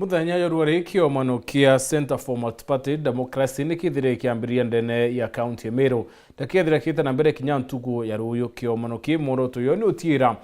Muthenya yorwari kiomano kia Center for Multi-Party Democracy nikithire kiambiria ndene ya county Meru ndakethira kita na mbere kinya ntugu ya ruyo kiomano ki moroto yo ni utira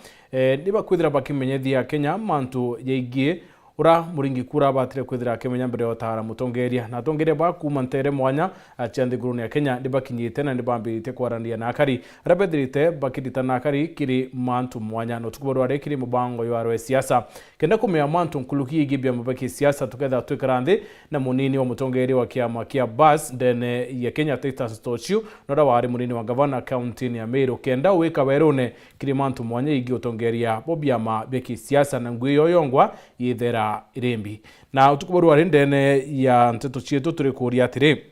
niba kwithira bakimenyethia Kenya mantu yaigie ura muringi kura batire kwithira kemenya mbere otara mutongeria na tongeria ba kumantere mwanya achande guruni ya Kenya ndibakinyite na ndibambirite kwarania na akari rabedrite bakidita na akari kiri mantu mwanya no tukuborware kiri mubango yo arwe siasa kenda kumya mantu nkuluki igibya mabaki siasa tuketha twikarande na munini wa mutongeria wa kiama kia bus ndene ya Kenya Titus Tochu no wari munini wa governor county ya Meru kenda weka werone kiri mantu mwanya igi utongeria bobyama beki siasa na ngwiyo yongwa yithera irembi na utukuborware ndene ya nteto chietu turi kuria atiri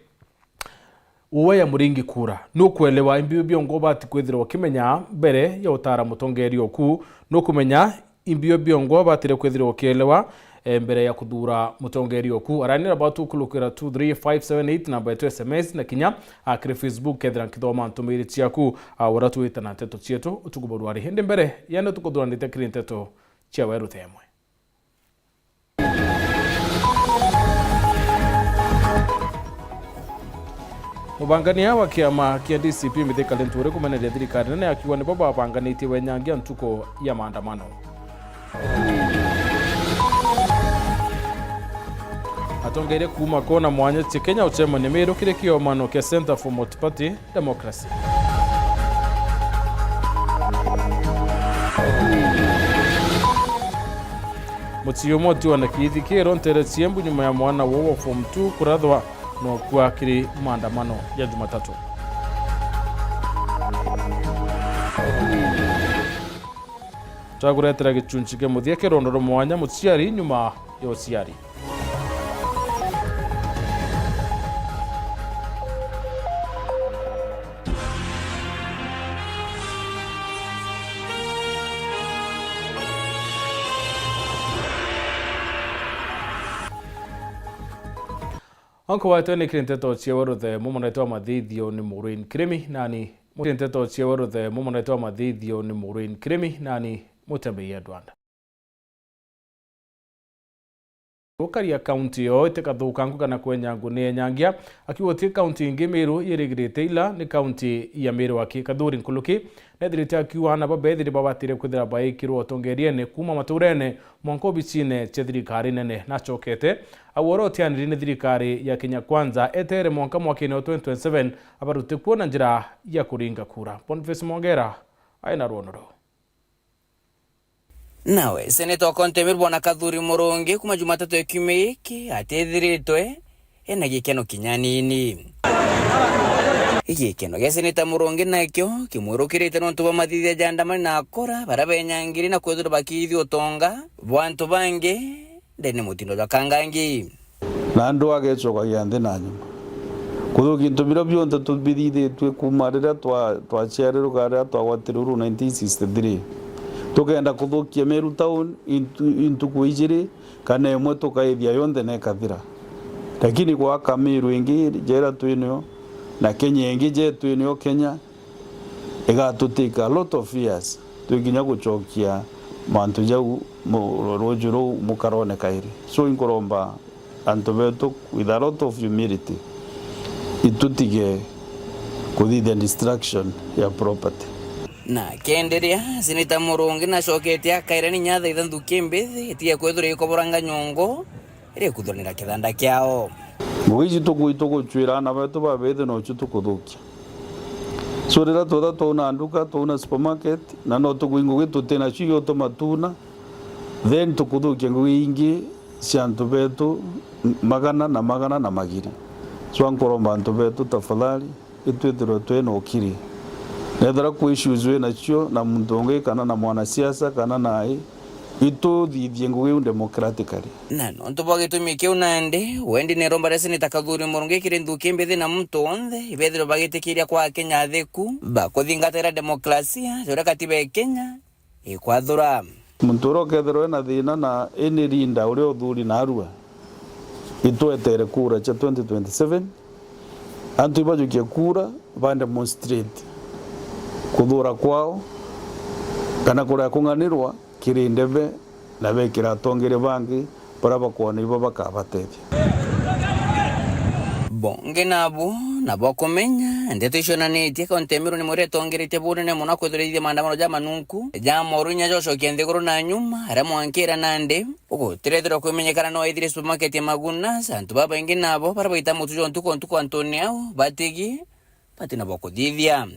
uwe ya muringi kura nukwelewa imbio biongo bati kwithira wakimenya mbere ya utara mutongeri oku nukumenya imbio biongo batire kwithira wakelewa mbere ya kudura mutongeri oku aranira batu kulukira 23578 namba yetu SMS na kinya akire Facebook kethira nkithoma ntumiri chiaku uratu witana nteto chietu utukuborware hende mbere yane tukudura nditekiri nteto chia weru themwe. Mubangania wa kiama kia DCP Mithika Linturi kumeneria thirikari nene akiwa ni baba wabanganitie wenyangia ntuko ya maandamano. Atongeire kuma kona mwanya ti Kenya uchema ni Meru kire kiomano kia Center for Multi-Party Democracy. Mutiyo moti wanakithi kero ntere chiembu nyuma ya mwana wowo form 2 kurathwa no kwa kiri maandamano ya Jumatatu. Taguretera gichunchike muthia kirondoro mwanya muciari nyuma ya uciari. Anko waito ni kirinteto chiewaruthe mumonetwa mathithio ni Maureen Kirimi nani kirinteto chiewaruthe mumonetwa mathithio ni Maureen Kirimi nani mutembeia Rwanda. Ukaria county yo itekathukangu kana kwenyangu ni nyangia akiwotie county ingi Meru irigirite ila ni county ya Meru akikathuri nkuluki nethirite akiwa na babethiri babatire kwithira baikirwo tongerie ne kuma maturene mwanko bicine chethirikari nene na chokete aworotianiri ni thirikari ya Kenya Kwanza etere mwanka mwakini wa 2027 abarute kuona njira ya kuringa kura. Boniface Mongera aina Rwonoro. Nawe Senator Kontemir Bwana Kathuri Murongi kuma Jumatatu ya kiumia iki atithiritwe ena gikeno kinyanini. Igikeno gya Senator Murongi nakyo kimwirukirite nontu ba mathithia jandamani na akora barabenyangiri na kwithira bakithi utonga bwantu bangi ndene mutindo jwa kangangi na andu agecokagia nthi na nyuma kuthuki into biro bionte tubithithitwe kuma riria twaciarirũka riria twagwatirũrũ 1963 tukenda kuthukia Meru town into kuijiri kana imwe tukaithia yonthe na ikathira lakini gwaka Meru ingi jera twinio na Kenya ingi je twinio Kenya igatutika a lot of years tukinya gucokia mantu jau rojuro mukarone kairi so inkoromba antu betu with a lot of humility itutige kuthithia destruction ya property na kenderia Senator Murongi na shokete akaire ni nyatha ithandu kimbithi itie kwithura ikoboranga nyongo iri kuthonera kithanda kiao mugici tuguchwira na betu babethe no chutukuthukia so rira twatha tuna nduka tuna supermarket na no tuguingu gitutena ciyo tomatuna then tukuthukia ngugi ingi ciantu betu magana na magiri so ankoromba antu betu tafadhali itwithirwe twena ukiri nethera ku issues we nacio na muntu ungi kana na mwana siasa kana nai itu thithie ngugi democratically na no ntubo gitumi kiu nande wendi ne romba rese ni Kathuri Murongi kirindu kimbithi na muntu onthe ibethiro bagitikiria kwa Kenya thiku bakuthingatira demokrasia jora katiba ya Kenya ikwathura muntu rokethero na thina na eni rinda uri uthuri na arua itwetere kura cha 2027 antu ibajukia kura ba demonstrate kuthura kwao kana kuria kunganirwa kirindebe na bekira tongere bangi bara bakwana ibo bakabatethia bonge nabo nabokomenya ndeto ishonanitie kaunti ya Meru ni muretongeretie bunene muno kwithirithia maandamano ja manunku ja morunya jocokia nthiguru na nyuma aria mwankira nandi ugutirethirwa kwimenyekana no ithire supermarket ya Maguna antu babaingi nabo bara baita mutujo ntuko Antonio batigi patina bokuthithia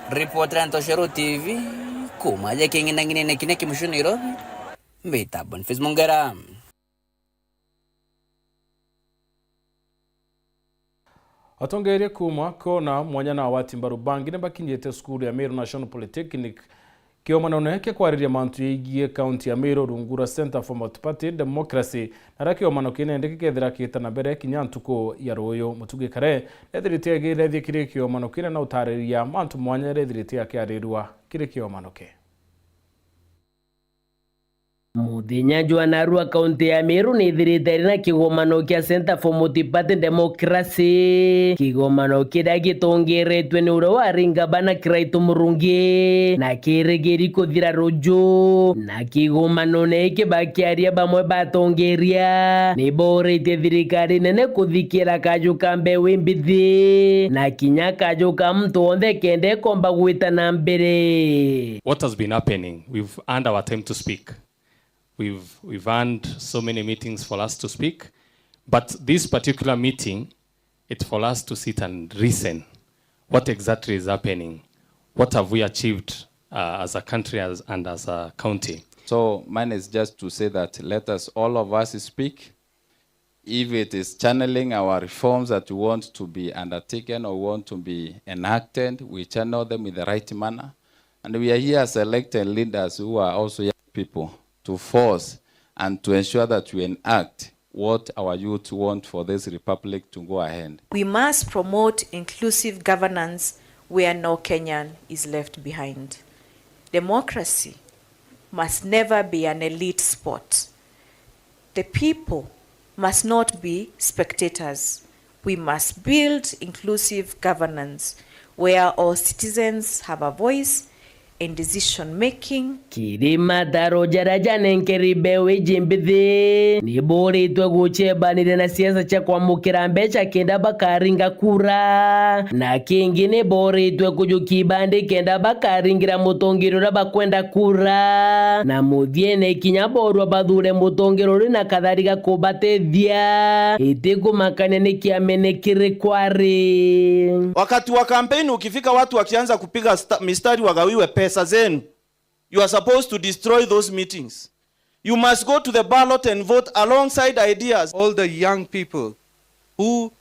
reporter Antosheru TV kumaja kinginangine kineki mushuniro mbita Boniface Mungera. Atongeire kuma kona mwanya na wati mbaru bangi bakinyete skulu ya Meru National Polytechnic kiomano ke kwariria mantu yigie county ya Meru Rungura Center for Multi-Party Democracy naraki omano kinende kithira kitana mbere kinyantuko ya royo mutuge kare ethirite gire kire kiomano kina na utariria mantu mwanya ethirite akiarirwa kire kiomano ke Muthenya Joanarua kaunti ya Meru ni thirite na kigomano kia Center for Multi-Party Democracy. Kigomano kiria gitongeretwe ni uro wa Ringabana Kiraitu Murungi na kirigiri kuthira ruju na kigomano neki bakiaria bamwe batongeria ni borete thirikari nene kuthikira kaju kambe wimbithi na kinya kaju ka mtu onthe kende komba gwita na mbere. What has been happening? We've earned our time to speak. We've earned so many meetings for us to speak, but this particular meeting, it's for us to sit and listen. What exactly is happening? What have we achieved as a country and as a county? So mine is just to say that let us, all of us, speak. If it is channeling our reforms that we want to be undertaken or want to be enacted, we channel them in the right manner. And we are here as elected leaders who are also young people to force and to ensure that we enact what our youth want for this republic to go ahead. We must promote inclusive governance where no Kenyan is left behind. Democracy must never be an elite sport. The people must not be spectators. We must build inclusive governance where all citizens have a voice in decision making. Kirima daro jaraja nenkeribe wejimbithi ni boritwe guchebanire na siasa cha kwamukira mbeca kenda bakaringa kura na kingine boritwe kujukibande kenda bakaringira mutongirura bakwenda kura na muthiene kinya borwa bathure mutongiruri na kathariga kubatethia itiku makane ni kiamene kirikwari. Wakati wa kampeni ukifika watu wakianza kupiga mistari wagawiwe pesa zenu, you are supposed to destroy those meetings. You must go to the ballot and vote alongside ideas. All the young people who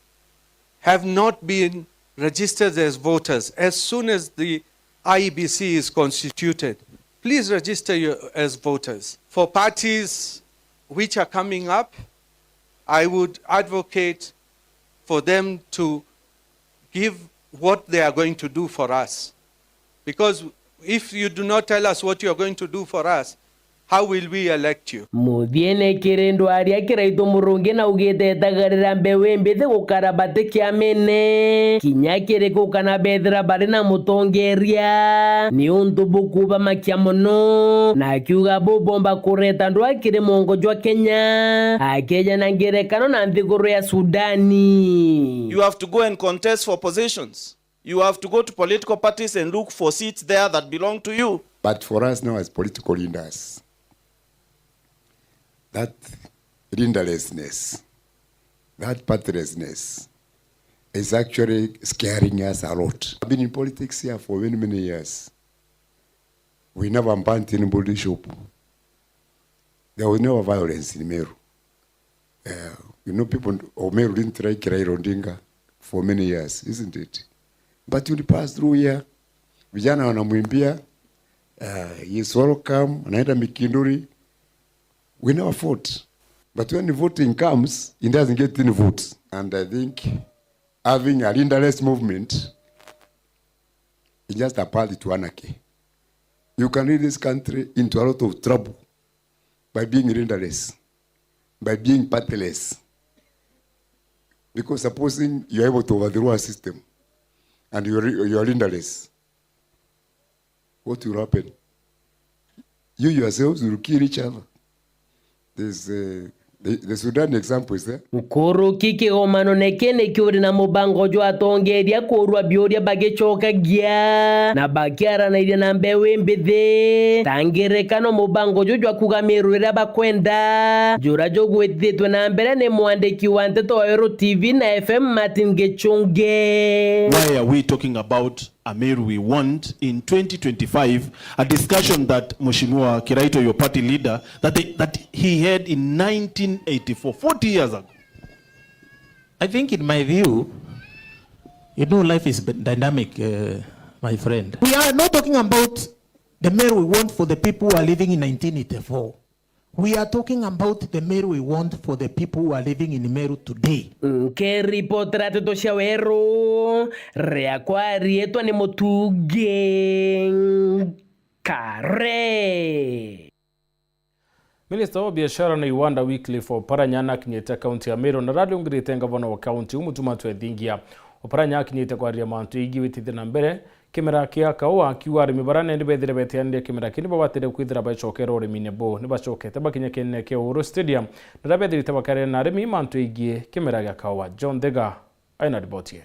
have not been registered as voters, as soon as the IEBC is constituted, please register as voters. For parties which are coming up, I would advocate for them to give what they are going to do for us. Because if you do not tell us what you are going to do for us, how will we elect you? Muthiene kirendo aria Kiraitu Murungi na ugite tagarira mbewe mbithi gukarabate kiamene kinya kiriko kana bethira bari na mutongeria ni untu bukuba makia muno na kiuga bubomba kureta ndu akiri mongo jwa Kenya akeja na ngerekano na nthiguru ya Sudani. You have to go and contest for positions. You have to go to political parties and look for seats there that belong to you. But for us now as political leaders, that leaderlessness, that pathlessness is actually scaring us a lot. I've been in politics here for many, many years. We never burnt anybody's shop. There was no violence in Meru. People of Meru didn't try Kiraila Odinga for many years, isn't it? But when you pass through here, vijana wanamwimbia, he's welcome, anaenda Mikinduri. We never fought. But when the voting comes, it doesn't get any votes. And I think having a leaderless movement is just a path to anarchy. You can lead this country into a lot of trouble by being leaderless, by being partyless. Because supposing you're able to overthrow a system, and you're leaderless, what will happen? You yourselves will kill each other. There's the Sudan example is there. Nkuru kigomano nekene kiuri na mubango jo atongeria kurwa bioria bagicokagia na bakiaranairia na mbewe mbithe tangerekano mubango jo jwa kugamirwira bakwenda jura jo gwethitwe na mbere ni mwandiki wa Nteto wa Ero TV na FM Martin Gechunge. Why are we talking about Ameru we want in 2025, a discussion that Mheshimiwa Kiraito, your party leader, that he had in 1984, 40 years ago? I think in my view, life is dynamic, my friend. We are not talking about the Meru we want for the people who are living in 1984. We are talking about the Meru we want for the people who are living in Meru today. Ke reportera Nteto cia Weru riakwa rietwa ni Mutuge Kare. Minister wa biashara na iwanda Wycliffe Oparanya akinyete kaunti ya Meru na rali ungirite ngavana wa kaunti umutuma twethingia. Oparanya akinyete kwa ria mantu igi witithia na mbere kimera kia kawa akiwa arimi barane ndi bethire betianire kimera kini babatire kwithira bacokera urimine bo ni bacokete bakinya kene ke Uhuru Stadium na rabethire bakare na arimi mantu igi kimera gia kawa. John Dega aina ripotie.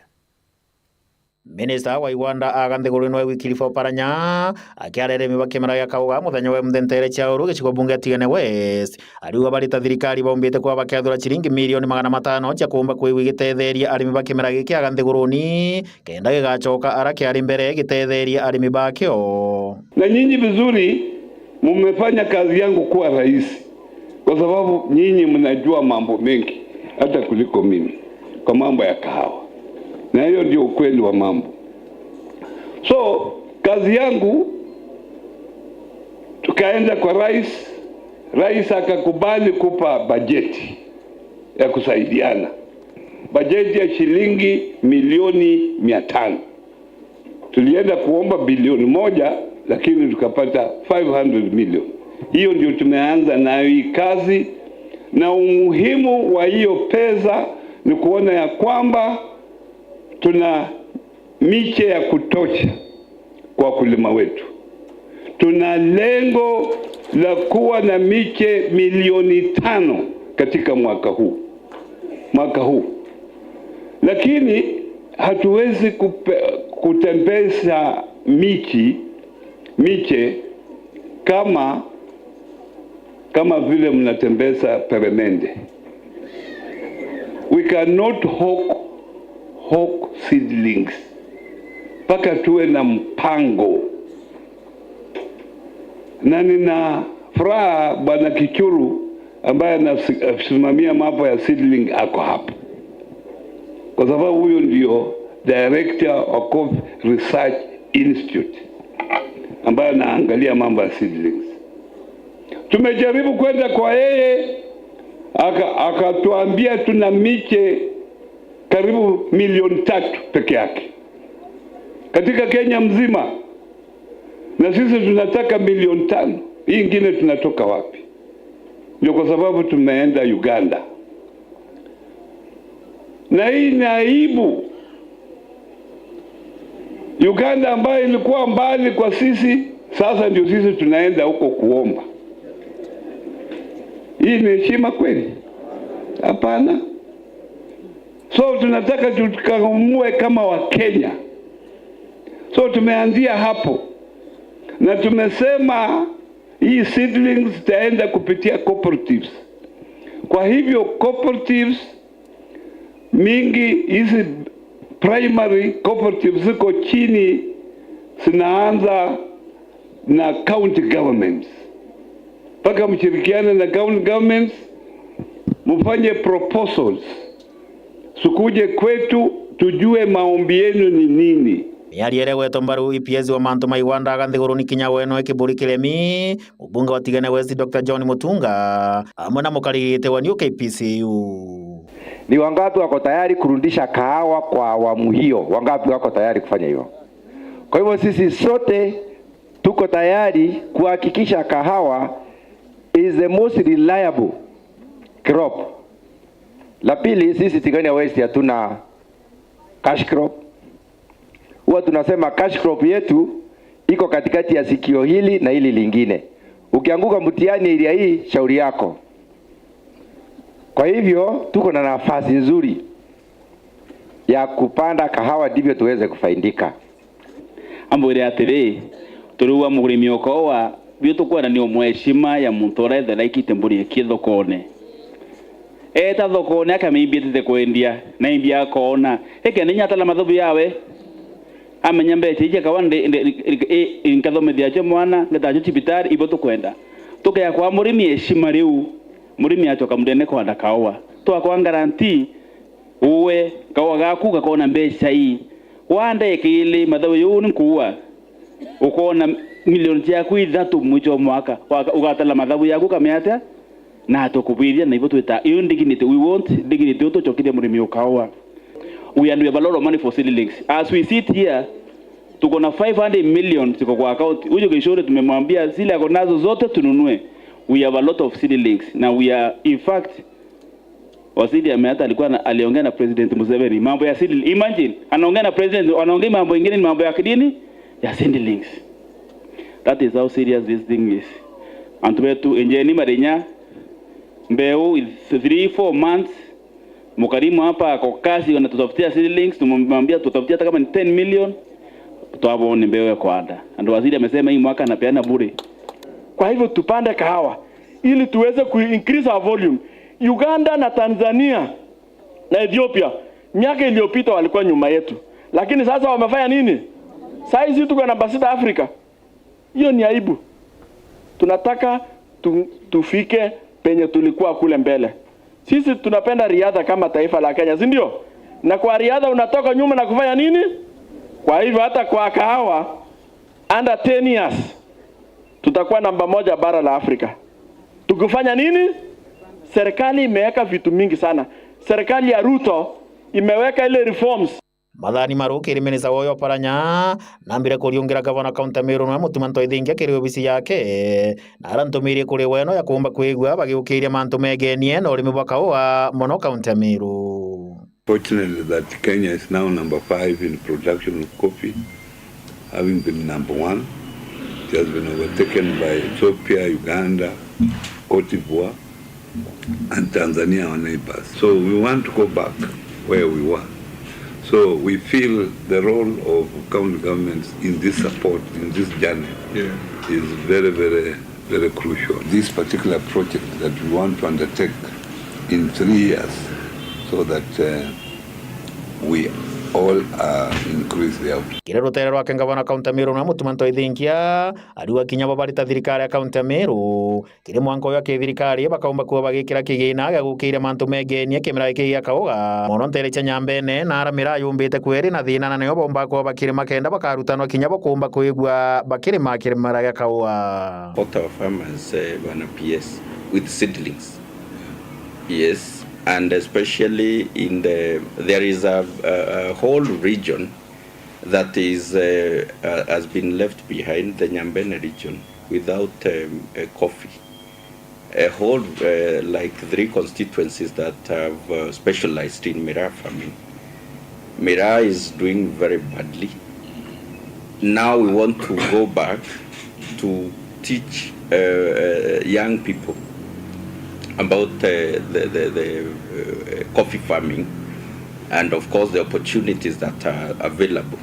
Minister wa iwanda aganthigurino wa Wycliffe Oparanya akiareremi bakimera ya kauga muthenya wa mthentere cha Uru gicigo bunge Tigane West ariwa barita thirikari bombite kwa bakiathura ciringi milioni 500 cia kumba kwi gitetheria arimi bakimera giki aganthiguruni kenda gigacoka araki ari mbere gitetheria arimi bakio. Na nyinyi vizuri mmefanya kazi yangu kuwa rahisi kwa sababu nyinyi mnajua mambo mengi hata kuliko mimi kwa mambo ya kahawa. Na hiyo ndio ukweli wa mambo. So, kazi yangu tukaenda kwa rais akakubali kupa bajeti ya kusaidiana. Bajeti ya shilingi milioni 500. Tulienda kuomba bilioni 1 lakini tukapata 500 million. Hiyo ndio tumeanza nayo hii kazi, na umuhimu wa hiyo pesa ni kuona ya kwamba tuna miche ya kutosha kwa wakulima wetu. Tuna lengo la kuwa na miche milioni 5 katika mwaka huu. Lakini hatuwezi kutembeza miche kama vile mnatembeza peremende. We cannot hawk seedlings. Paka tuwe na mpango. Na nina furaha Bwana Kichuru ambaye anasimamia mambo ya seedling ako hapa. Kwa sababu huyo ndio director wa COF Research Institute ambaye anaangalia mambo ya seedlings. Tumejaribu kwenda kwa yeye akatuambia tuna miche karibu milioni 3 peke yake katika Kenya mzima, na sisi tunataka milioni 5. Hii ingine tunatoka wapi? Ndio kwa sababu tumeenda Uganda, na hii ni aibu. Uganda ambayo ilikuwa mbali kwa sisi, sasa ndio sisi tunaenda huko kuomba. Hii ni heshima kweli? Hapana. So tunataka tukamue kama wa Kenya. So tumeanzia hapo. Na tumesema hii seedlings zitaenda kupitia cooperatives. Kwa hivyo cooperatives mingi, hizi primary cooperatives ziko chini, zinaanza na county governments. Paka mshirikiane na county governments, mfanye proposals. Sukuje kwetu tujue maombi yenu ni nini. Miariere weto mbaru EPS wa manto maiwanda aganthiguruni kinya weno ekiburi kiremi mbunge wa Tigane West Dr. John Mutunga amona mukarite wa New KPCU. Ni wangapi wako tayari kurudisha kahawa kwa awamu hiyo? Wangapi wako tayari kufanya hivyo? Kwa hivyo sisi sote tuko tayari kuhakikisha kahawa is the most reliable crop. La pili, sisi Tigane West hatuna cash crop. Huwa tunasema cash crop yetu iko katikati ya sikio hili na hili lingine. Ukianguka mtihani area hii, shauri yako. Kwa hivyo tuko na nafasi nzuri ya kupanda kahawa ndivyo tuweze kufaidika. Ambore atiri turuwa mugurimi okowa byo tukwenda ni omweshima ya muntu rethe laikite mburi kithokone. Eta thokone akamimbite kwendia na imbia kona. Eke ninya tala mathubu yawe. Amenya mbeche ije kawande inkathomethia je mwana ngataje cibitari ibo tukwenda. Tukaya kwa murimi heshima riu. Murimi atoka mudene kwa ndakawa. Twakwa guarantee uwe kawa gaku gakona mbeca hii. Wande kile mathabu yuni kuwa. Ukona milioni ciaku ithatu mwicho mwaka. Ugatala mathabu yaku kameata na tukubithia na ibo twita iyo dignity. We want dignity to chokide murimi ukawa. We have a lot of money for seedlings. As we sit here, tuko na 500 million ziko kwa account. Huyo kishore tumemwambia zile ako nazo zote tununue. We have a lot of seedlings. Now we are, in fact, waziri ameata alikuwa aliongea na President Museveni mambo ya seedlings. Imagine anaongea na president, anaongea mambo mengine ni mambo ya kidini ya seedlings. That is how serious this thing is. Antubetu enjeni marinya mbeu 3-4 months mukarimu hapa kwa kazi wanatutafutia seedlings, tumemwambia tutafutia hata kama ni 10 million tuabone mbeu ya kwanda. Ndio waziri amesema hii mwaka anapeana bure. Kwa hivyo tupande kahawa ili tuweze increase our volume. Uganda na Tanzania na Ethiopia miaka iliyopita walikuwa nyuma yetu. Lakini sasa wamefanya nini? Sasa hizi tuko namba 6 Afrika. Hiyo ni aibu. Tunataka tufike penye tulikuwa kule mbele. Sisi tunapenda riadha kama taifa la Kenya, si ndio? Na kwa riadha unatoka nyuma na kufanya nini? Kwa hivyo hata kwa kahawa under 10 years tutakuwa namba 1 bara la Afrika. Tukifanya nini? Serikali imeweka vitu mingi sana. Serikali ya Ruto imeweka ile reforms. Madhani Maruki irimeneza woyo paranya nambire kuriungira gavana kaunti Meru na mutumanto ithingia kiri obisi yake na arantumirie kuri weno ya kuomba kwigwa bagiukiria mantu megenie na urimi bwa kahawa mono kaunti Meru. Fortunately that Kenya is now number 5 in production of coffee, having been number 1. It has been overtaken by Ethiopia, Uganda, Cote d'Ivoire, and Tanzania, our neighbors. So we want to go back where we were. So we feel the role of county governments in this support, in this journey, is very, very, very crucial. This particular project that we want to undertake in 3 years, so that we all increase the output. Kire rutere rwake ngavana kaunti Meru na mutumanto ithingia ariwa kinyabo barita thirikari ya kaunti Meru kire mwanko ya thirikari bakaumba kuba bagikira kigina gagukire mantu megenie kimira ikigia kauga mono ntere cha nyambene na aramira yumbite kweri na thina na niyo bomba ko bakire makenda bakarutanwa kinyabo kumba kuigwa bakire makire maraga kauga. What our farmers wanna PS with seedlings. Yes. And especially in there is a whole region that is has been left behind, the Nyambene region, without coffee. A whole like 3 constituencies that have specialized in Miraa farming. Miraa is doing very badly. Now we want to go back to teach young people about the coffee farming and of course the opportunities that are available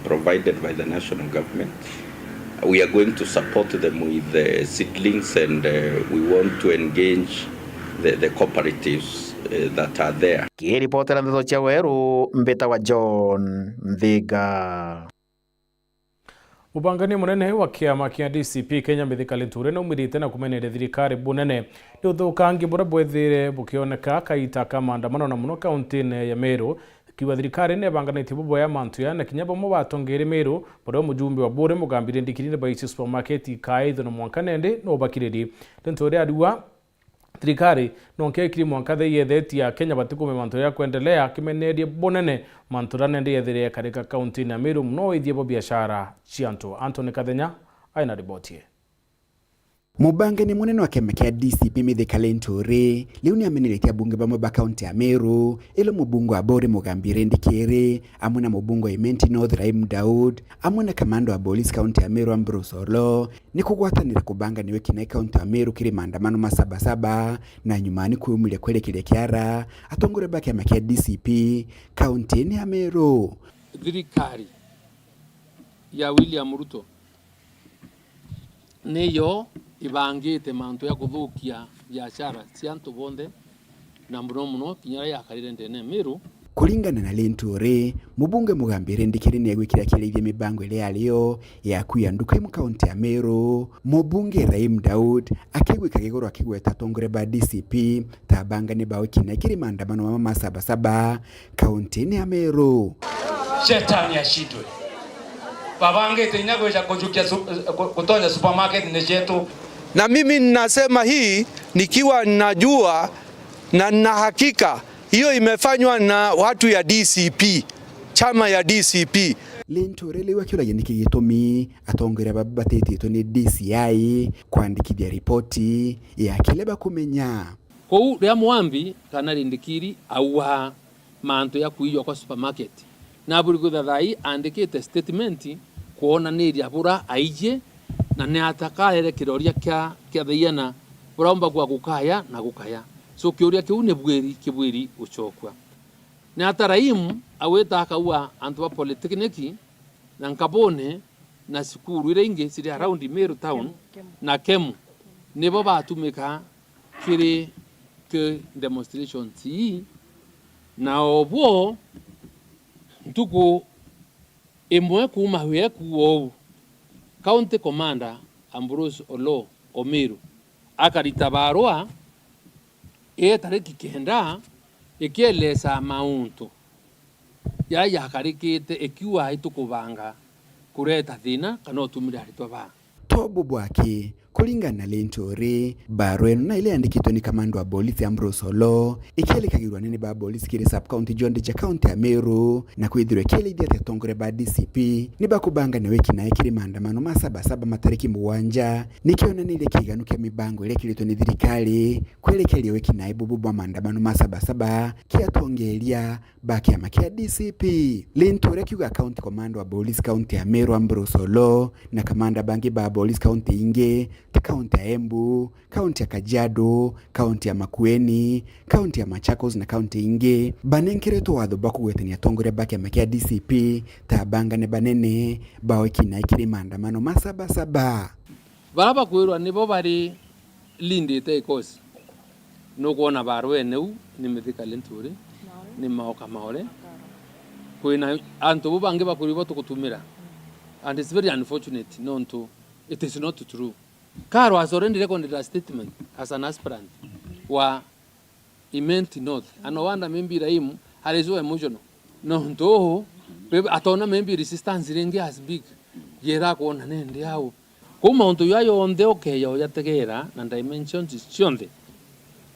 provided by the national government. We are going to support them with seedlings and we want to engage the cooperatives that are there. Kiripotera ndoto cha Weru mbeta wa John Mviga. Ubangani munene wa kiama kia DCP Kenya Mithika Linturi na umirite na kumenere thirikari bunene ni uthukangi bura bwethire bukioneka kaita kama andamano na muno kaunti-ini ya Meru kiwa thirikari ne banganite bubo ya mantu ya na kinyabo mo batongere Meru bura mujumbe wa bure mugambire ndikirinde baisi supermarket kaitho no mwankanende no bakiriri Linturi ariwa thirikari nonke kiri mwankathe yetheti ya Kenya batikume mantu ya kuendelea kimenerie bunene mantu ranende yethire karika kaunti ya Meru no ithie bo biashara cianto. Anthony Kathenya aina ribotie. Mubangani munene wa kiama kia DCP Mithika Linturi liu ni ameniletea bunge bamwe ba kaunti ya Meru ilo mubungo wa Bori Mugambire Ndikiri amwe na mubungo wa Imenti North Rahim Daud amwe na kamando wa polisi kaunti ya Meru Ambrose Olo ni kugwatanira kubanga niwe kinai kaunti ya Meru kiri maandamano masabasaba na nyumani kuyumile kwele kile kiara atongore ba kiama kia DCP kaunti ni ya Meru. Thirikari ya William Ruto neyo ibangite mantu ya kuthukia biashara cia antu bonde na muno kinyara ya karire ndene Meru. Kulingana na Linturi, mubunge Mugambire Ndikiri ni gwikira kireithia mibango ile aliyo ya kuyanduka mu kaunti ya Meru. Mubunge Rahim Daud akigwika gigoro akigweta tongore ba DCP tabanga ni bawe kina kiri maandamano mama masabasaba kaunti ya Meru. Shetani ashindwe. Babange tena kuja kujukia kutonya supermarket ni jetu. Na mimi ninasema hii nikiwa najua na na hakika hiyo imefanywa na watu ya DCP, chama ya DCP. Linturi liwa kila yeniki gitumi atongera babatete ni DCI kuandikithia ripoti ya kileba kumenya. Kou ria mwambi kana Ndikiri auha mantu ya kuiywa kwa supermarket. Na buri guthathai andikite statement kuona ni bura aije na ne atakaere kiroria kya thaiana buraumba kwa gukaya na gukaya. So kioria kiu ne bweri uchokwa. Ne ataraimu aweta akaua antu wa polytechniki na nkabone na sikuru ile inge siri around Meru town na Kemu nebo batumika kiri ke demonstration ti na obo ntuko emwe kuma hwe kuo county commander Ambrose Olo Omeru akaritabarwa tariki kenda ikieleza mauntu ya yakarikite ikiwa itukubanga kureta thina kana utumira aritwa ba tobu bwake. Kulingana na Linturi, barua eno na ile andikitwe ni kamando wa polisi Ambrose Olo ikielekagirwa nini ba polisi kiri sub-county John cha county ya Meru na kuidhirwe kile idhi atongore ba DCP ni bakubanga ni weki na kiri maandamano masabasaba matariki muwanja nikiona nile kiganu kia mibango ile kilitwe ni thirikari kuelekea weki na ibubu maandamano masabasaba kiatongelia baki ya makia DCP. Linturi kiuga county commando wa polisi county ya Meru Ambrose Olo na kamanda bangi ba polisi county inge kaunti ya Embu, kaunti ya Kajiado, kaunti ya Makueni, kaunti ya Machakos na kaunti inge banenkereto watho bakugwetania tongore baki ya makia DCP tabanga ne banene baweki na ikiri maandamano masabasaba. Baraba kwirwa nibo bari lindite ikosi no kuona barwe neu ni Mithika Linturi ni maoka maore kwina antu bubange bakuribo tukutumira and it's very unfortunate nonto it is not true. Karo has already recorded a statement as an aspirant wa Imenti North. Ano wanda membi Rahim halizo emotional. No ndoho atona membi resistance ringi as big. Yera kuona nende yao. Kuma onto yayo onde okay yo yategera na dimensions chionde.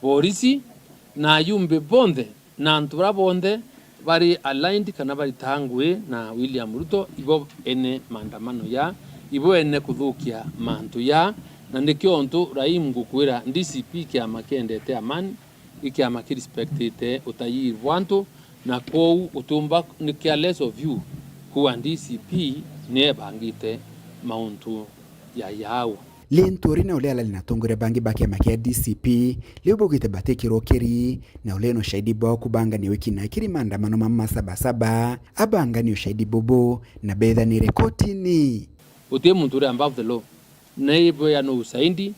Polisi na yumbe bonde na antura bonde bari aligned kana bari tangwe na William Ruto ibo ene maandamano ya ibo ene kuthukia mantu ya na ndikyo onto Rahim gukwira DCP kia makendete amani ikia makirespectite utayi wanto na kou utumba ni careless of you kuwa DCP ne bangite mauntu ya yao. Linturi na ulela linatongore bangi baki ya makia DCP leo gite bateki rokeri na uleno shahidi bao kubanga ni wiki na kiri maandamano mama sabasaba abanga ni ushahidi bobo na bedha ni rekoti ni utie muturi above the law na ibo ya no usaindi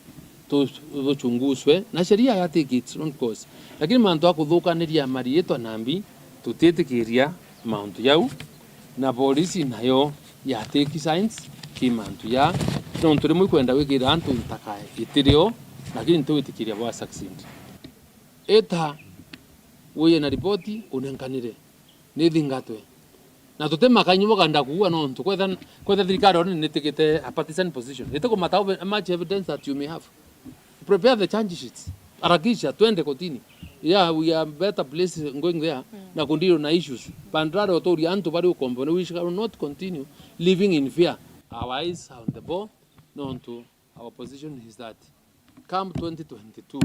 tuchunguswe na sheria ya take its own course lakini mantu akuthukanĩria mari yetu nambi tutitikiria mauntu yau na polisi nayo ya take science ki mantu ya no turi mu kwenda wikira antu ntakae itirio lakini tuitikiria wa succeed eta uye na ripoti unenkanire ni thingatwe na tutema kanyumo kanda kuwa no ntu kwetha thirikari oni nitikite a partisan position itako matao much evidence that you may have. Prepare the charge sheets. Arakisha twende kotini. Yeah, we are better place going there. Na kundiro na issues. Bandrare otori antu bari ukombone we shall not continue living in fear. Our eyes on the ball. No, our position is that come 2022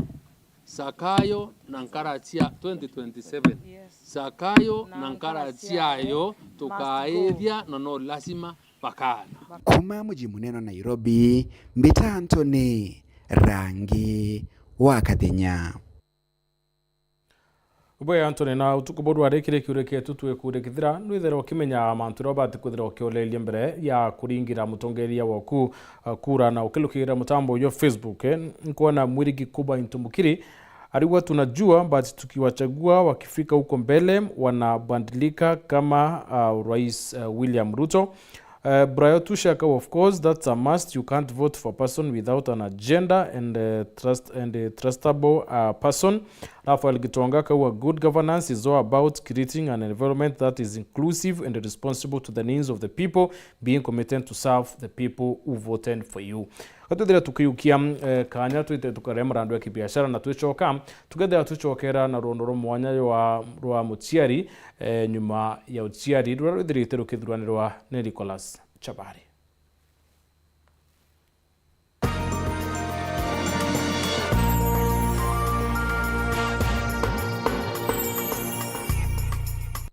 Sakayo na Nkarachia 2027 Sakayo na Nkarachiayo tukaethia no lazima bakana kuma muji muneno Nairobi Mbita Anthony Rangi wa Kathenya Uboya Anthony na utukubodu arekire kiureke tutwe kurekithira nwithero kimenya mantu robati kuthira kiolelia mbere ya kuringira mutongeria waku kura na ukilukira mutambo yo Facebook nkuona mwirigi kuba intumukiri aliwa tunajua but tukiwachagua wakifika huko mbele wanabadilika kama Rais William Ruto. Brayo Tushaka, of course, that's a must. You can't vote for a person without an agenda and a trustable person. Rafael Gitonga Kawa, good governance is all about creating an environment that is inclusive and responsible to the needs of the people, being committed to serve the people who voted for you. Katudira tukiyukia kanya tuite tukarema randu ya kibiashara na tuichoka tugethera tuchokera na rondoro mwanya wa Mutiari nyuma ya Utiari rurithirite rukithuranirwa ni Nicholas Chabari.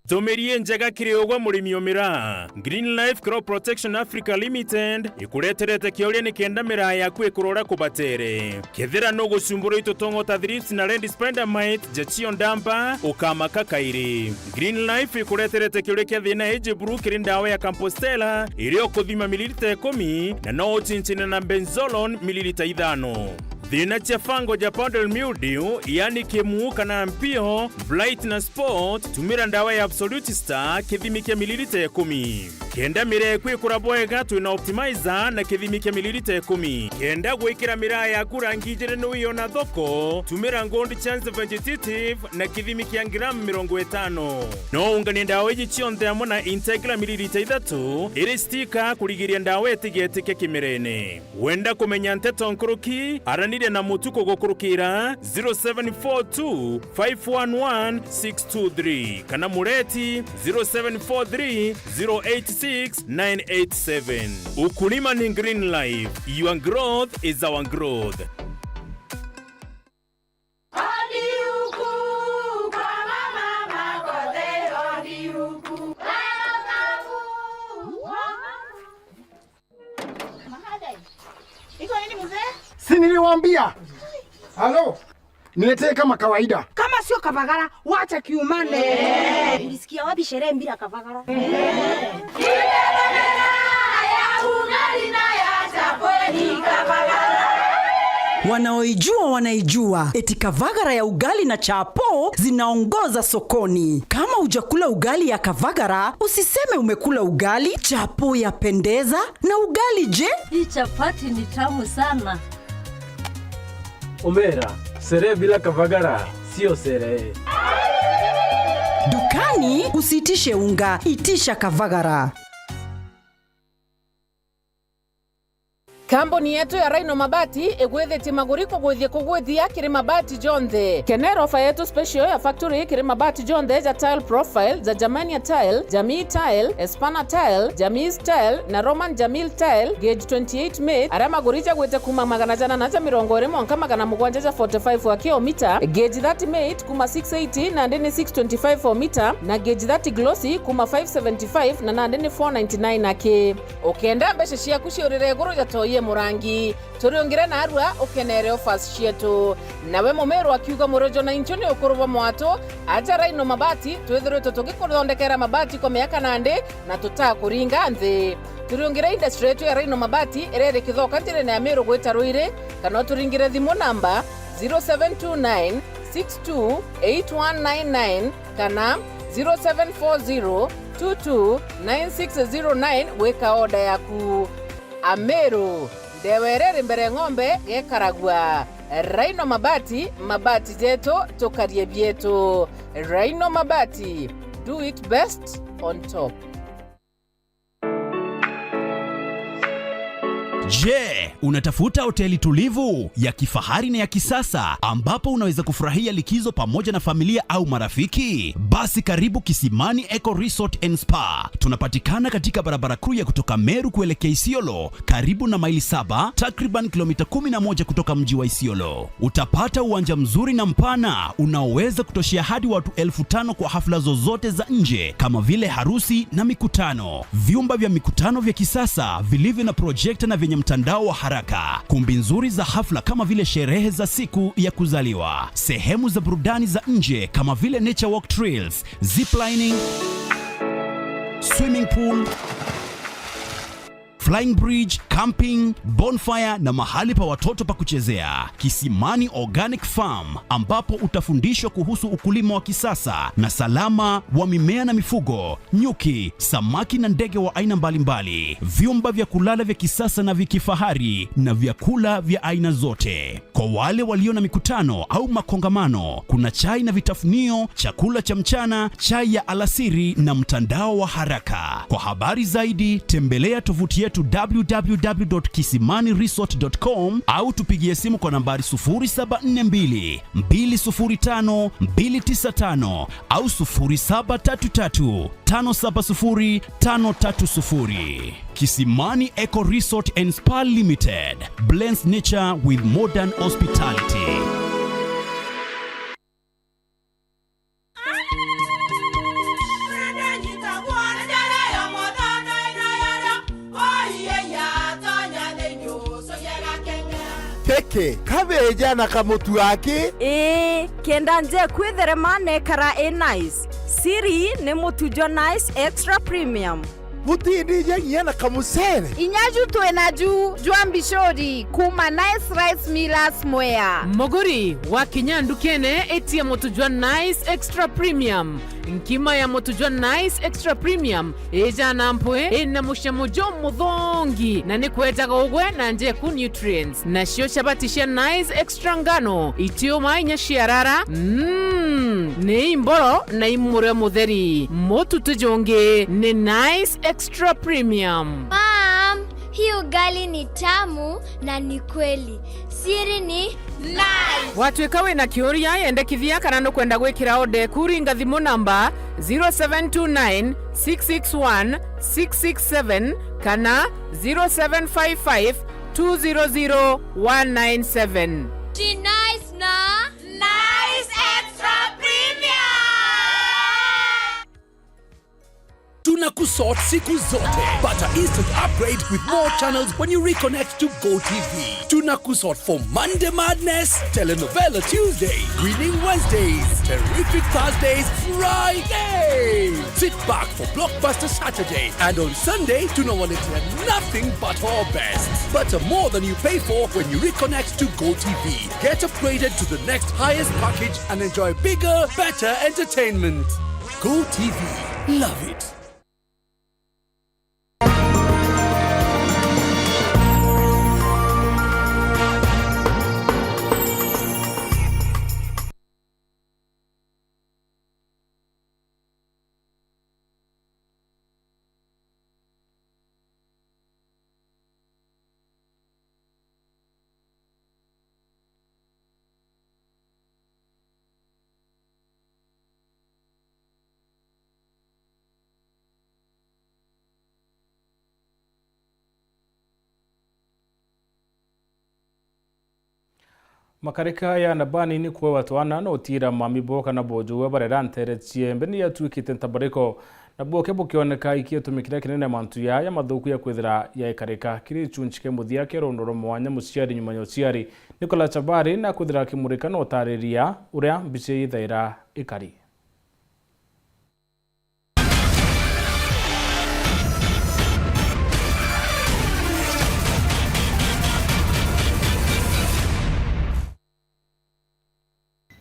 Tomerie njega kiriogwa murimi omira Green Life Crop Protection Africa Limited ikureterete kioria ni kenda mira yaku ikurora kubatere kethira no gucumbura itotongo ta thrips na red spider mite jachio ndamba ukamaka kairi Green Life ikureterete kioria kia thina eje buru kiri ndawa ya Compostela irio kuthima mililita 10 na no uchinchina na benzolone mililita 5 Thina cha fango ja powder mildew yani kemu kana mpio blight na spot tumira ndawa ya Absolute Star kithimi kia mililita 10 kenda mire kwikura bwega twina optimizer na kithimi kia mililita 10 kenda gwikira mira ya kurangijire no yona thoko tumira gold chance vegetative na kithimi kia gram 50 no ungani ndawa iji chionde amona integra mililita 3 iri stika kurigiria ndawa etigete kimirene wenda kumenya nteto nkuruki aranire na mutuko gokurukira 0742 511 623 kana mureti 0743 086 987. Ukulima ni Green Life. Your growth is our growth. Si niliwaambia? Halo? Niletee kama kawaida. Kama sio Kavagara, wacha kiumane. Ulisikia wapi sherehe bila Kavagara? Wanaoijua wanaijua, eti Kavagara ya ugali na chapo zinaongoza sokoni. Kama hujakula ugali ya Kavagara, usiseme umekula ugali. Chapo yapendeza na ugali je? Hii chapati ni tamu sana. Omera, sherehe bila Kavagara sio sherehe. Dukani usitishe unga, itisha Kavagara. Kamboni yetu ya Rhino Mabati egwethete maguriko gwethie kugwethia kiri mabati jonthe. Kenero ofa yetu special ya factory kiri mabati jonthe ja tile profile za Germania tile, Jamii tile, Espana tile, Jamii tile na Roman Jamil tile gauge 28 made. Ara maguricha gwete kuma magana jana na 70 mwanka magana mugwanja ja 45 wa kilomita, gauge 30 made kuma 680 na ndeni 625 for meter na gauge 30 glossy kuma 575 na ndeni 499 ake. Okenda mbeshe shia kushirire guru ja toye murangi turiongera na arua ukenere offers cietu nawe momero akiuga murojo na inchoni okuruba mwato aja Rhino Mabati twethire tutugikuthondekera mabati kwa miaka nande na tutakuringa nthi turiongera industry yetu ya Rhino Mabati erere kithoka ntire na Meru gweta Ruire kana turingire thimu namba 0729 628199 kana 0740 229609 weka order yaku. Ameru ndewerere mbere ng'ombe gekaragwa. Rhino Mabati, mabati jeto tokarie bieto. Rhino Mabati, do it best on top. Je, unatafuta hoteli tulivu ya kifahari na ya kisasa ambapo unaweza kufurahia likizo pamoja na familia au marafiki? Basi karibu Kisimani Eco Resort and Spa. Tunapatikana katika barabara kuu ya kutoka Meru kuelekea Isiolo, karibu na maili 7, takriban kilomita 11 kutoka mji wa Isiolo. Utapata uwanja mzuri na mpana unaoweza kutoshea hadi watu 5,000 kwa hafla zozote za nje kama vile harusi na mikutano. Vyumba vya mikutano vya kisasa vilivyo na projekta na vyenye mtandao wa haraka. Kumbi nzuri za hafla kama vile sherehe za siku ya kuzaliwa. Sehemu za burudani za nje kama vile nature walk trails, ziplining, swimming pool, flying bridge, camping, bonfire na mahali pa watoto pa kuchezea. Kisimani Organic Farm ambapo utafundishwa kuhusu ukulima wa kisasa na salama wa mimea na mifugo, nyuki, samaki na ndege wa aina mbalimbali. Vyumba vya kulala vya kisasa na vikifahari na vyakula vya aina zote. Kwa wale walio na mikutano au makongamano, kuna chai na vitafunio, chakula cha mchana, chai ya alasiri na mtandao wa haraka. Kwa habari zaidi tembelea tovuti yetu www.kisimaniresort.com au tupigie simu kwa nambari 0742 205 295 au 0733 570 530. Kisimani Eco Resort and Spa Limited blends nature with modern hospitality. Peke kabeja na kamutu wake kenda nje kwitherema nekara nice. Siri ni mutujo nice extra premium. Mutindi nyangia na kamusere Inyaju tuenaju juambishori kuma nice rice millers mwea. Moguri wa kinyandu kene eti ya motujwa nice extra premium. Nkima ya motujwa nice extra premium eja nampwe ena mushamojo mudhongi na ni kweta gogwe na nje ku nutrients na shio shabatisha nice extra ngano itio mainya shiarara ne imboro na imure mutheri motu tujonge ne nice extra premium. Mom, hii ugali ni tamu na ni kweli. Siri ni nice. Watwekawe na kioria yende kithia kanano kwenda gwikira ode kuringa thimu namba 0729 661 667 kana 0755 200 197. Ji nice na nice extra premium. Tunakusort siku zote. Pata instant upgrade with more channels when you reconnect to GoTV. Tunakusort for Monday Madness, Telenovela Tuesday, Greening Wednesdays, Terrific Thursdays, Friday. Sit back for Blockbuster Saturday. And on Sunday, tunawaletea nothing but our best. Butter more than you pay for when you reconnect to GoTV. Get upgraded to the next highest package and enjoy bigger, better entertainment. GoTV. Love it. Makarika ya nabani ni kuwa watwana no tira mami boka na bojo webarera nterechie mbeni ya tuikite ntabariko na boke bukioneka ikie tumikira kinene mantu ya mathuku ya kwithira ya ikarika kiri chunchike muthia kero ndoro mwanya muciari nyuma ya uciari Nicola Chabari na kwithira kimurika no tariria uria mbice ithaira ikari.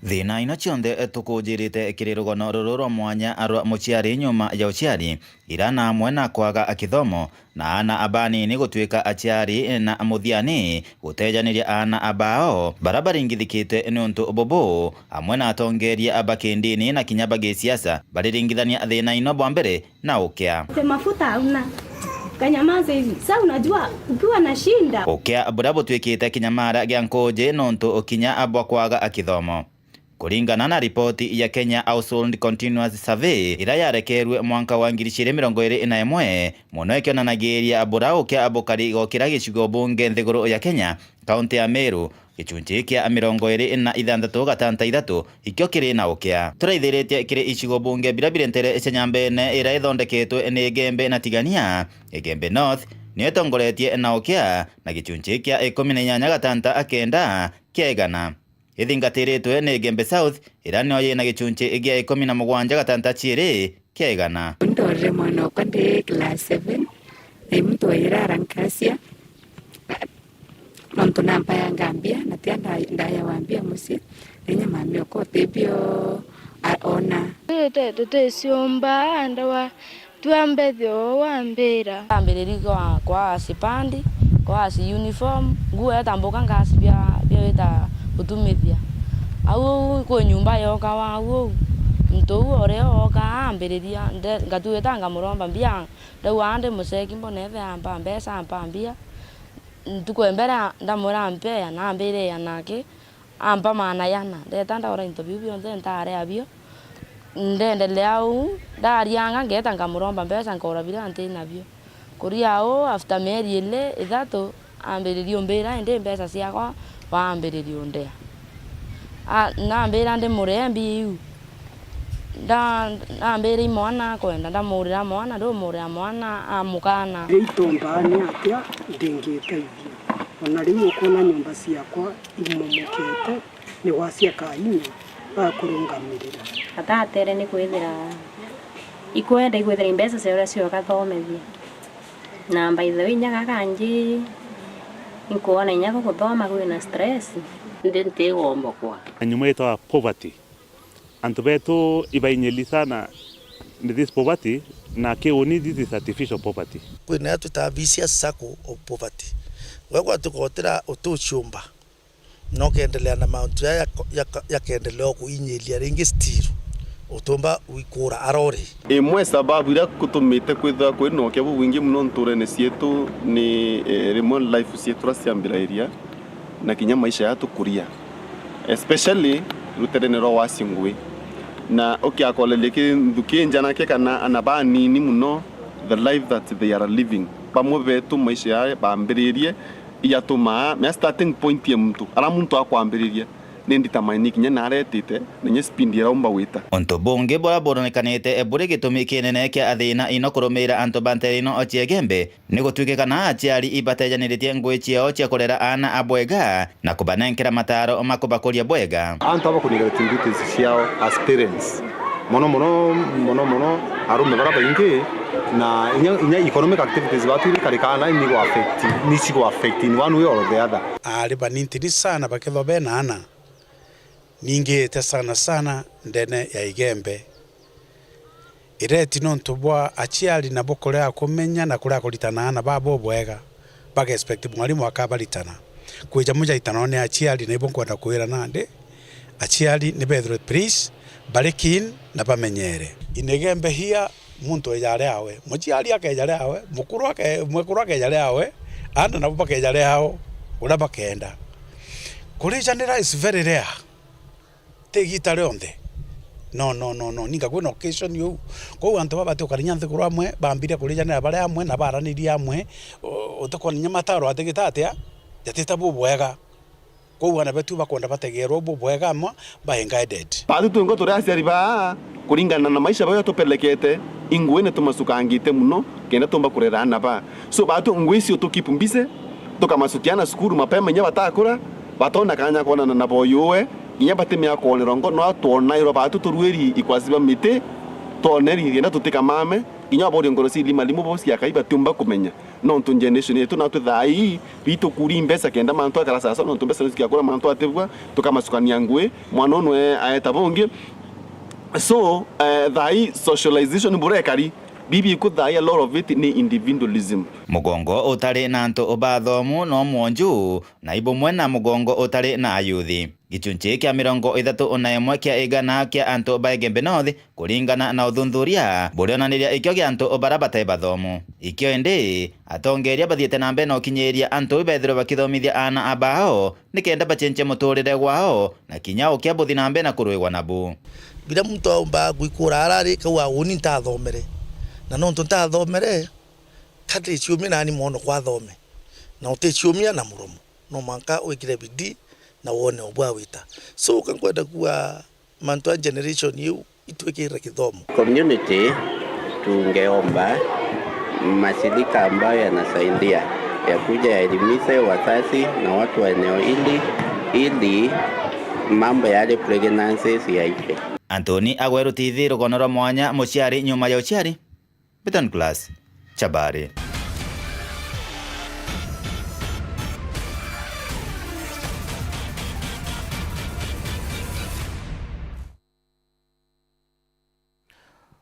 Thina ino cionthe tukujirite kirirugono ruru rwa mwanya arwa muciari nyuma ya uciari irana amwe na kwaga kithomo na ana abanini gutwika aciari na muthiani gutejaniria ana abao barabaringithikite nuntu bobo amwe na atongeria abakindini na kinyaba gisiasa bariringithania thina ino bwa mbere na ukia Mafuta una kanyamaza hivi. Sasa unajua ukiwa na shinda ukia burabo twikite kinyamara gya nkoje nonto okinya abwa kwaga akithomo. Kuringana na ripoti ya Kenya Household Continuous Survey ira yarekerwe mwaka wa 2021 muno ikionanagiria abura ukia abukari gokira gicigo bunge nthiguru ya Kenya kaunti ya Meru gicunji kia 26 ikio kiri na ukia turaithiritie kiri icigo bunge birabire ntere Nyambene ira ithondeketwe ni Gembe na Tigania. Gembe North ni etongoretie na ukia na gicunji kia 18 kiegana. Ithingatĩrĩtwe nĩ Gembe South ĩrĩa nĩyo yĩna gĩcunjĩ gĩa 17 kiegana. Ndore mwana wakwa ndĩ class 7 na mtu wairara nkasia nontu namba ya ngambia na tia ndaya wambia musi nenya mami oko tebio aona tete siomba ndawa tuambethio wambira ambiriri kwa sipandi kwa si uniform nguo tamboka ngasi bia wita utumithia au kwa nyumba yoka wao mtu ore oka ambiriria ngatuetanga muromba mbia ndau ande museki mbonethe amba mbesa ambambia tukwembera ndamura mpea na ambire yanake amba mana yana ndetanda ora interview bionze ntare abio ndendelea u ndarianga ngetanga muromba mbesa nkora bila ante nabio kuriao after meri ile ithatu ambiririo mbira ende mbesa ciakwa waambiririo ndea na mbira ndi murembi yu na mbira mwana kwenda ndamurira mwana ndo murira mwana amukana itombani atia ndingiteithia ona riu ukona nyumba ciakwa imomokete ni wacia kaini akurungamirira atatere ni kwithira ikwenda igwithira mbeca cia cio gathomethia na by the way nyaga kanji nikuona inyako kuthoma kwina stress ndente gombo kwa nyuma ito poverty antu betu ibainyeli sana ni this poverty na keoni this is artificial poverty kwina tuta vicious circle of poverty wegwa tukotera utuchumba no kendelea na mount ya kendelea kuinyelia ringi still utumba wikura arore imwe sababu ira kutumite kwitha kwinokia bubwingi muno nturene cietu ni remote life cietu raciambira iria na kinya maisha yatu kuria especially ruterene ro wasingwe na okiakolele ki ndukinja na ke kana anabani ni muno the life that they are living pamwe betu maisha ya bambiririe iyatuma me starting point ya mtu ara muntu akwambiriria nendi tamani kinya naretite nenye spindi ra umba wita onto bonge bora boronekanite ebure gitumi kinene kia athina ino kurumira anto banterino ochie Gembe nigotwike kana aciari ibatejaniritie ngui ciao cia kurera ana abwega na kubanenkera mataro makubakuria bwega anto abakuniga tinduti ciao as parents mono arume bara baingi na inya economic activities baturi karikana ni go affect in one way or the other ali banintiri sana baketho benana ningete sana ndene ya Igembe ireti nontu bwa aciari na bokore akumenya na kura kuritana na babo bwega baga expect mwalimu akabaritana kwija muja itanone aciari na ibonkwenda kwira nande aciari ni bethro please barikin na bamenyere Inegembe hia muntu ejare awe muciari akejare awe mukuru akejare awe anda nabo bakejare hao ura bakenda kurijanira is very rare tegitare onde no ninga kwina occasion yu ko antu baba tukarinya nthikuru amwe bambire kurijanira bare amwe na baraniria amwe utakoninya mataro ategitatia yatita bubwega ko wana betu bakonda bategerwo bubwega amwe baenguided badu tungo tore aciari ba kuringana na maisha bayo tupelekete ingwene tumasukangite muno kenda tumba kurera ana ba so batu ngwisi tukipumbise tukamasukiana skuru mapema nya batakura batona kanya kona na boyowe inya batemya konerongo no atona iro batu turweri ikwasiba mite toneri genda tutika mame inya bori ngoro si lima limo bosi akaiba tumba kumenya no ntu generation yetu na tuthai bitu kuri mbesa kenda mantu akala sasa no ntu mbesa nisikia mantu atebwa tukamasukania ngwe mwana onwe aeta bonge so thai socialization burekari bibi kuthai a lot of it ni individualism mugongo utari na antu obathomu no mwonju na ibo mwena mugongo utari na ayuthi Gicunjĩ kĩa 31 kĩa igana kĩa antu ba Igembe North kuringana na uthuthuria burionaniria ikio kĩa antu bara batai bathomo. Ikio indi atongeria bathiete na mbere na ukinyeria antu bethiro bakithomithia ana abao nikenda bachenche muturire gwao na kinya ukia buthi na mbere na kurwigwa nabu. Bila mtu aumba gwikura arari kawa uni ntathomere na no ntathomere kati ciumia nani mono kwa thome na uteciumia na muromo no manka wikire bidii na wone obwa wita so kankwenda kuwa mantua generation yu itwekera kithomo. Community tungeomba mashirika ambayo yanasaidia ya kuja yaelimishe wazazi na watu wa eneo hili ili mambo yale pregnancies yaishe. Anthony Agwero TV rugonoro mwanya muciari nyuma ya uciari Beton Class Chabari.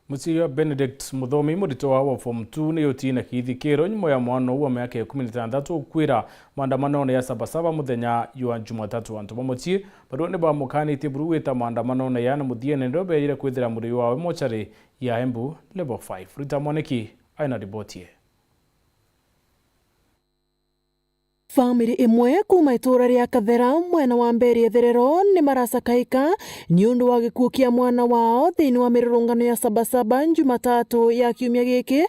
Musiya Benedict Muthomi murito wa form 2 ni utina kithikiro nyuma ya mwana wa miaka 16 kwira maandamano ya Sabasaba muthenya wa Jumatatu antu bamutie bado ne ba mukanite buruweta maandamano ya na muthiene ndo beire kwithira muri wa mochari ya Embu level 5 Rita Mwaniki aina ripotie. Family imwe kuma itura ria Kathera mwena wa Mbere Therero ni maracakaika ni undu wa gikuo kia mwana wao thiini wa mirurungano ya Sabasaba Jumatatu ya kiumia giki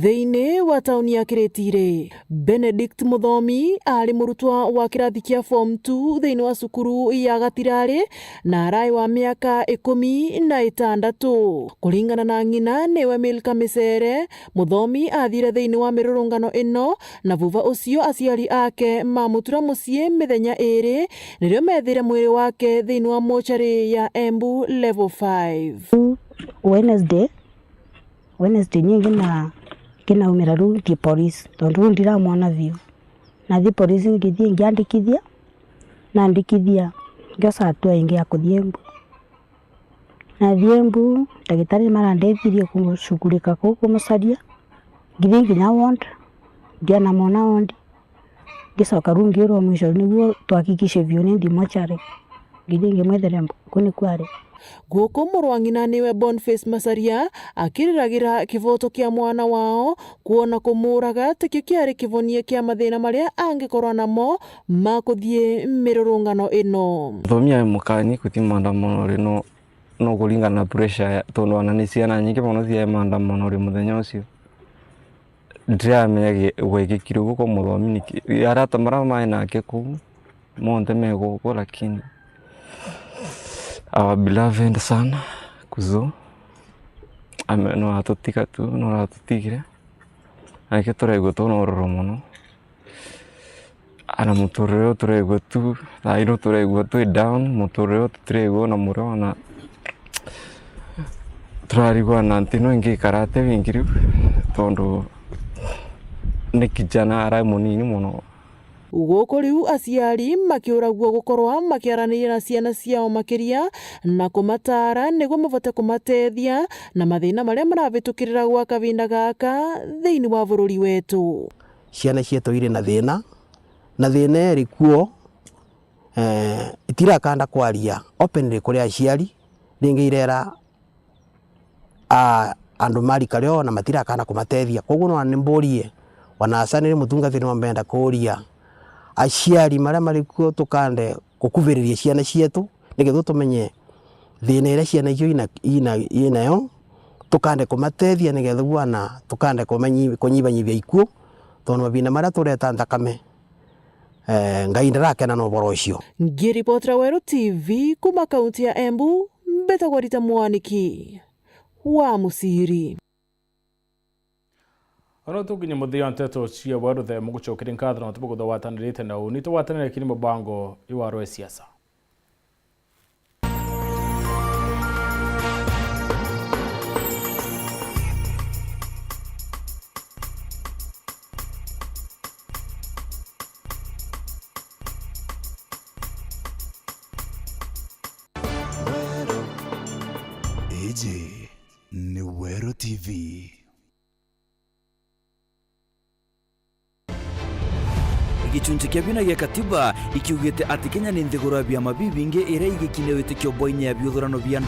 thiini wa tauni ya Kiritiri. Benedict Muthomi ari murutwa wa kirathi kia form 2 thiini wa cukuru ya Gatirari na arai wa miaka 16. Kuringana na ng'ina niwe Milka Misere, Muthomi athire thiini wa mirurungano ino na vuva ucio aciari ake mamutura mucie mithenya iri nirio methire mwiri wake thiini wa mochari ya Embu level 5. Wednesday nyingi na kina umira ruti police tondu ndira mwana view na thi police ngithie ngiandikithia na ndikithia ngosa atua ingi ya kuthie Embu na Embu ndagitari marandethirie kumushughulika kumusaria ngithie nginya ward ndia na mwana ward gisoka rungi ro mwisho niguo twakikishe vione ndi mochari ngithie mwethere kuni kware. Guko murwang'ina niwe Boniface Masaria akiriragira kivoto kia mwana wao kuona kumuraga tikio kiari kivonie kia mathina maria angikorwa namo makuthie mirurungano ino. Thomia mukani kuthi maandamano rino no kuringana na pressure tondu ana ni ciana nyingi muno cia maandamano ri muthenya ucio ndiramenya gwikikire guko Muthomi ni arata mara mai nake ku monte mego lakini our beloved son Kuzo no atutika tu no atutigire ake turego to no roro muno ana mutureo turego tu airo turego tu down mutureo turego na murona turarigwa na ntino ingi karate wingiru tondu ni kijana ara munini muno. Guko riu aciari makiuragwo gukorwa makiaraniria na ciana ciao makiria na kumatara niguo mavote kumatethia na mathina maria maravitukirira gwa kavinda gaka thiini wa bururi wetu. Ciana cietu iri na thina eri kuo itirakanda kwaria openly kuri aciari ringi irera andu mari kareo na matirakanda kumatethia koguo no nimburie wanasanire mutungathiri wa mbenda kuria aciari maria mari kuo tukande gukuviriria ciana cietu nigetho tumenye thina ira ciana icio inayo tukande kumatethia nigetho bwana tukande kunyibanyibia ikuo tondu mabina maria tureta nthakame ngai ndarakena no boro ucio. Ngiripotera Weru TV kuma kaunti ya Embu mbetagwo Rita Mwaniki wa Musiri. Ono tuginya muthia nteto cia Weru the muguchokira nkatho na tubugo watanirite na unito watanire kini mabango iwaro siasa. Ni Weru TV. gicunjĩ kĩa bina gĩa katiba ikiugĩte atĩ Kenya nĩ nthĩgũra bia mabibi ingĩ ĩrĩa igĩkinya wĩtĩkio boinĩ ya biũthũrano bia